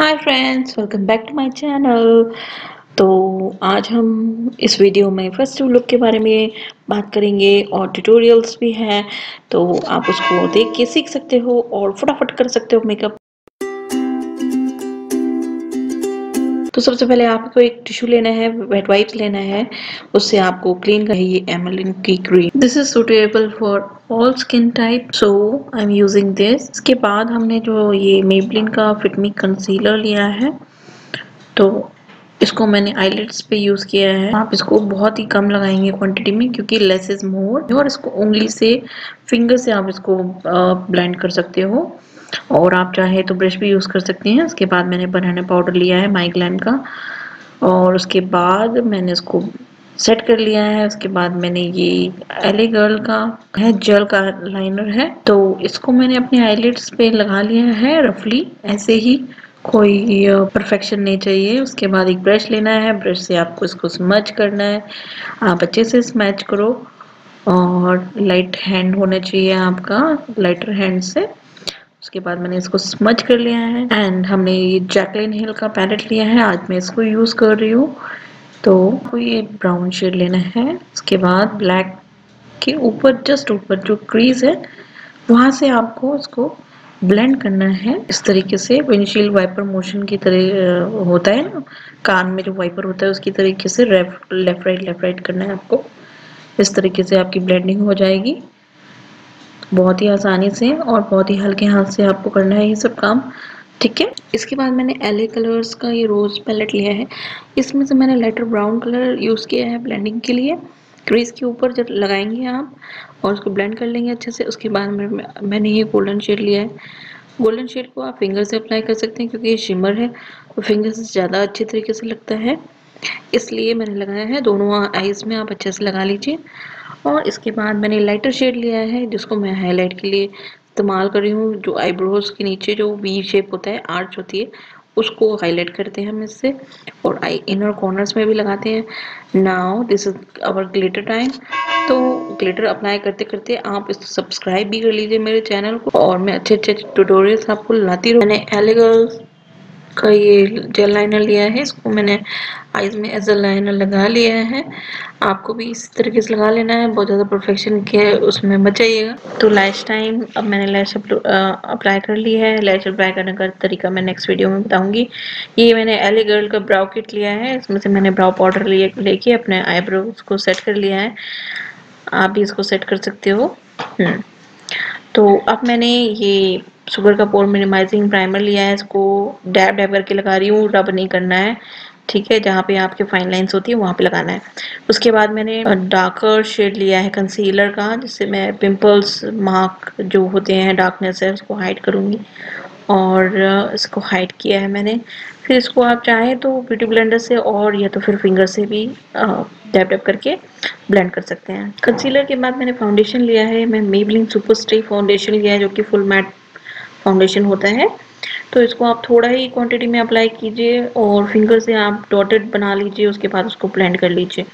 Hi friends, welcome back to my channel. तो आज हम इस वीडियो में फेस्टिव लुक के बारे में बात करेंगे और ट्यूटोरियल्स भी हैं, तो आप उसको देख के सीख सकते हो और फटाफट कर सकते हो मेकअप। तो सबसे पहले आपको एक टिश्यू लेना है, वेट वाइप्स लेना है, उससे आपको क्लीन करना है ये एमएलएन की cream. This is suitable for all skin type, so I am using this. इसके बाद हमने जो ये मेबेलिन का फिट मी कंसीलर लिया है, तो इसको मैंने आईलिड्स पे यूज किया है। आप इसको बहुत ही कम लगाएंगे क्वांटिटी में, क्योंकि लेस इज मोर। और इसको उंगली से, फिंगर से आप इसको ब्लेंड कर सकते हो, और आप चाहे तो ब्रश भी यूज कर सकते हैं। उसके बाद मैंने बनाना पाउडर लिया है माई ग्लैम का, और उसके बाद मैंने इसको सेट कर लिया है। उसके बाद मैंने ये एले गर्ल का है, जेल का लाइनर है, तो इसको मैंने अपने आईलिड्स पे लगा लिया है रफली ऐसे ही, कोई परफेक्शन नहीं चाहिए। उसके बाद एक ब्रश लेना है, ब्रश से आपको इसको स्मच करना है। आप अच्छे से स्मैच करो, और लाइट हैंड होना चाहिए आपका, लाइटर हैंड से। उसके बाद मैंने इसको स्मच कर लिया है। एंड हमने ये जैकलिन हिल का पैलेट लिया है, आज मैं इसको यूज कर रही हूँ। तो ये ब्राउन शेड लेना है। उसके बाद ब्लैक के ऊपर, जस्ट ऊपर जो क्रीज है, वहां से आपको इसको ब्लेंड करना है इस तरीके से। विंडशील्ड वाइपर मोशन की तरह होता है ना, कान में जो वाइपर होता है उसकी तरीके से लेफ्ट राइट करना है आपको। इस तरीके से आपकी ब्लेंडिंग हो जाएगी बहुत ही आसानी से, और बहुत ही हल्के हाथ से आपको करना है ये सब काम, ठीक है। इसके बाद मैंने एले कलर्स का ये रोज पैलेट लिया है। इसमें से मैंने लाइटर ब्राउन कलर यूज किया है ब्लेंडिंग के लिए। क्रीज के ऊपर जब लगाएंगे आप और उसको ब्लेंड कर लेंगे अच्छे से, उसके बाद मैंने ये गोल्डन शेड लिया है। गोल्डन शेड को आप फिंगर से अप्लाई कर सकते हैं, क्योंकि ये शिमर है तो फिंगर से ज़्यादा अच्छे तरीके से लगता है, इसलिए मैंने लगाया है। दोनों आईज में आप अच्छे से लगा लीजिए। और इसके बाद मैंने लाइटर शेड लिया है, जिसको मैं हाईलाइट के लिए इस्तेमाल कर रही हूँ। जो आईब्रोज के नीचे जो वी शेप होता है, आर्च होती है, उसको हाईलाइट करते हैं हम इससे, और आई इनर कॉर्नर्स में भी लगाते हैं। Now this is our glitter time. तो ग्लिटर अप्लाई करते करते आप इसको सब्सक्राइब भी कर लीजिए मेरे चैनल को, और मैं अच्छे अच्छे ट्यूटोरियल्स आपको लाती रहूँ। मैंने एलिगर्ल्स का ये जेल लाइनर लिया है, इसको मैंने आईज में एज अ लाइनर लगा लिया है। आपको भी इस तरीके से लगा लेना है, बहुत ज़्यादा परफेक्शन के उसमें मत जाइएगा। तो लैश टाइम, अब मैंने लैश अप्लाई कर ली है। लैश अप्लाई करने का तरीका मैं नेक्स्ट वीडियो में बताऊंगी। ये मैंने एले गर्ल का ब्राउ किट लिया है, इसमें से मैंने ब्राउ पाउडर लेके अपने आईब्रो को सेट कर लिया है। आप भी इसको सेट कर सकते हो। तो अब मैंने ये शुगर का पोर मिनिमाइजिंग प्राइमर लिया है, इसको डैब डैब करके लगा रही हूँ, रब नहीं करना है, ठीक है। जहाँ पे आपके फाइन लाइंस होती है वहाँ पे लगाना है। उसके बाद मैंने डार्कर शेड लिया है कंसीलर का, जिससे मैं पिंपल्स मार्क जो होते हैं, डार्कनेस है, उसको हाइड करूँगी, और इसको हाइड किया है मैंने। फिर इसको आप चाहें तो ब्यूटी ब्लेंडर से, और या तो फिर फिंगर से भी डैब डैब करके ब्लेंड कर सकते हैं। कंसीलर के बाद मैंने फाउंडेशन लिया है, मैं मेबेलिन सुपर स्टे फाउंडेशन लिया है, जो कि फुल मैट फाउंडेशन होता है। तो इसको आप थोड़ा ही क्वांटिटी में अप्लाई कीजिए, और फिंगर से आप डॉटेड बना लीजिए, उसके बाद उसको ब्लेंड कर लीजिए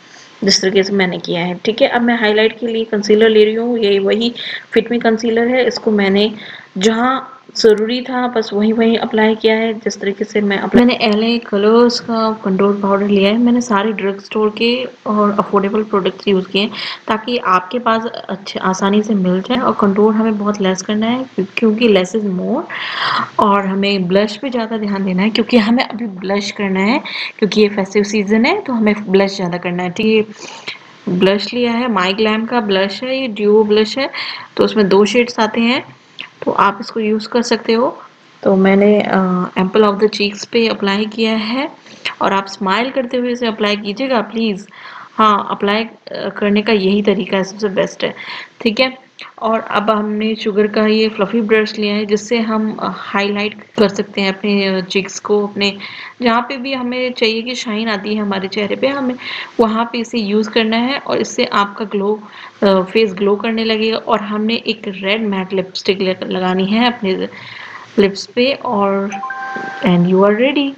जिस तरीके से मैंने किया है, ठीक है। अब मैं हाईलाइट के लिए कंसीलर ले रही हूँ, ये वही फिट मी कंसीलर है। इसको मैंने जहाँ ज़रूरी था बस वहीं अप्लाई किया है, जिस तरीके से मैंने एले कलर्स का कंट्रोल पाउडर लिया है। मैंने सारे ड्रग स्टोर के और अफोर्डेबल प्रोडक्ट्स यूज़ किए हैं, ताकि आपके पास अच्छे आसानी से मिल जाए। और कंट्रोल हमें बहुत लेस करना है, क्योंकि लेस इज मोर। और हमें ब्लश पे ज़्यादा ध्यान देना है, क्योंकि हमें अभी ब्लश करना है, क्योंकि ये फेस्टिव सीजन है, तो हमें ब्लश ज़्यादा करना है, ठीक है। ब्लश लिया है, माई ग्लैम का ब्लश है, ये ड्यू ब्लश है, तो उसमें 2 शेड्स आते हैं, तो आप इसको यूज़ कर सकते हो। तो मैंने एम्पल ऑफ द चीक्स पे अप्लाई किया है, और आप स्माइल करते हुए इसे अप्लाई कीजिएगा प्लीज़। हाँ, अप्लाई करने का यही तरीका है, सबसे बेस्ट है, ठीक है। और अब हमने शुगर का ये फ्लफी ब्रश लिया है, जिससे हम हाईलाइट कर सकते हैं अपने चिक्स को, अपने जहाँ पे भी हमें चाहिए कि शाइन आती है हमारे चेहरे पे, हमें वहाँ पे इसे यूज़ करना है, और इससे आपका फेस ग्लो करने लगेगा। और हमने एक रेड मैट लिपस्टिक लगानी है अपने लिप्स पे, और एंड यू आर रेडी।